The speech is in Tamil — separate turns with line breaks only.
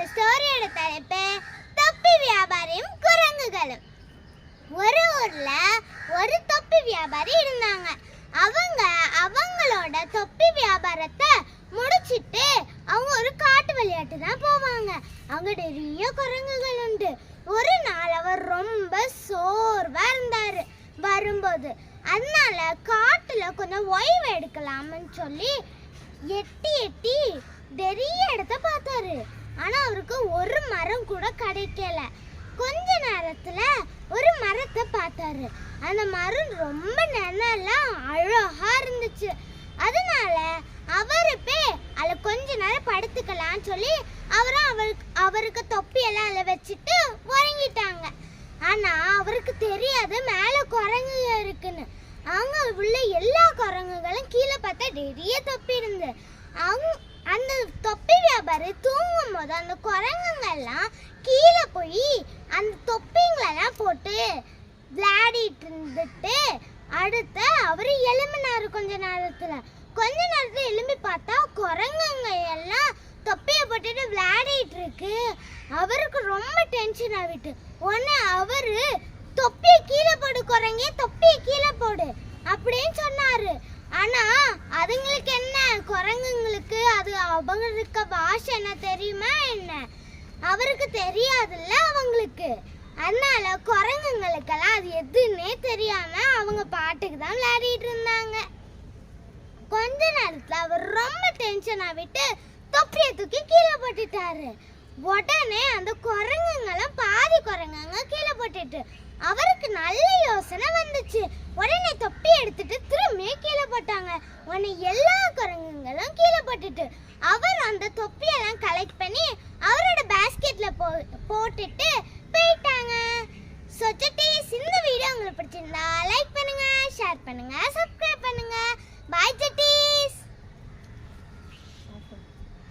ஸ்டோரியோட தலைப்பு தொப்பி வியாபாரியும் குரங்குகளும். ஒரு ஊர்ல ஒரு தொப்பி வியாபாரி இருந்தாங்க. அவங்களோட தொப்பி வியாபாரத்தை முடிச்சிட்டு அவங்க ஒரு காட்டு விளையாட்டு தான் போவாங்க. அங்க நிறைய குரங்குகள் உண்டு. ஒரு நாள் அவர் ரொம்ப சோர்வா இருந்தாரு வரும்போது. அதனால காட்டுல கொஞ்சம் ஓய்வு எடுக்கலாம்னு சொல்லி எட்டி நிறைய இடத்த பார்த்தாரு. ஆனா அவருக்கு ஒரு மரம் கூட கிடைக்கல. கொஞ்ச நேரத்துல ஒரு மரத்தை பார்த்தாரு. அந்த மரம் ரொம்ப நல்லா அழகா இருந்துச்சு. அதனால அதுல கொஞ்ச நேரம் படுத்துக்கலாம்னு சொல்லி அவருக்கு தொப்பியெல்லாம் அதில் வச்சுட்டு உறங்கிட்டாங்க. ஆனா அவருக்கு தெரியாது மேல குரங்கு இருக்குன்னு. அவங்க உள்ள எல்லா குரங்குகளும் கீழே பார்த்தா நிறைய தொப்பி இருந்து. அந்த தொப்பி வியாபாரி தூங்கும் போது அந்த குரங்குங்கெல்லாம் கீழே போய் அந்த தொப்பிங்களெல்லாம் போட்டு விளையாடிட்டு இருந்துட்டு அடுத்து அவரு எழும்பினாரு. கொஞ்ச நேரத்துல எழும்பி பார்த்தா குரங்குங்க எல்லாம் தொப்பியை போட்டுட்டு விளையாடிட்டு இருக்கு. அவருக்கு ரொம்ப டென்ஷன் ஆகிட்டு உடனே அவரு தொப்பியை கீழே போடு குரங்கே, தொப்பியை கீழே போடு அப்படின்னு சொன்னாரு. ஆனா அதுங்களுக்கு என்ன, குரங்குங்களுக்கு அது அவங்களுக்கு பாஷை என்ன தெரியுமா என்ன, அவருக்கு தெரியாதுல்ல அவங்களுக்கு. அதனால குரங்குங்களுக்கெல்லாம் அது எதுன்னே தெரியாம அவங்க பாட்டுக்கு தான் விளையாடிட்டு இருந்தாங்க. கொஞ்ச நேரத்துல அவர் ரொம்ப டென்ஷன் ஆகிட்டு தொப்பியை தூக்கி கீழே போட்டுட்டாரு. உடனே அந்த குரங்குங்களும் பாதி குரங்குங்க கீழே போட்டுட்டு அவருக்கு நல்ல யோசனை வந்துச்சு. உடனே தொப்பி எடுத்துட்டு திரும்பி கீழே போட்டாங்க. உடனே எல்லா குரங்குங்களும் கீழே போட்டுட்டு அவர் அந்த தொப்பியெல்லாம் கலெக்ட் பண்ணி அவரோட பேஸ்கெட்ல போட்டுட்டு போயிட்டாங்க. இந்த வீடியோ உங்களுக்கு பிடிச்சிருந்தா லைக் பண்ணுங்க, ஷேர் பண்ணுங்க, சப்ஸ்கிரைப்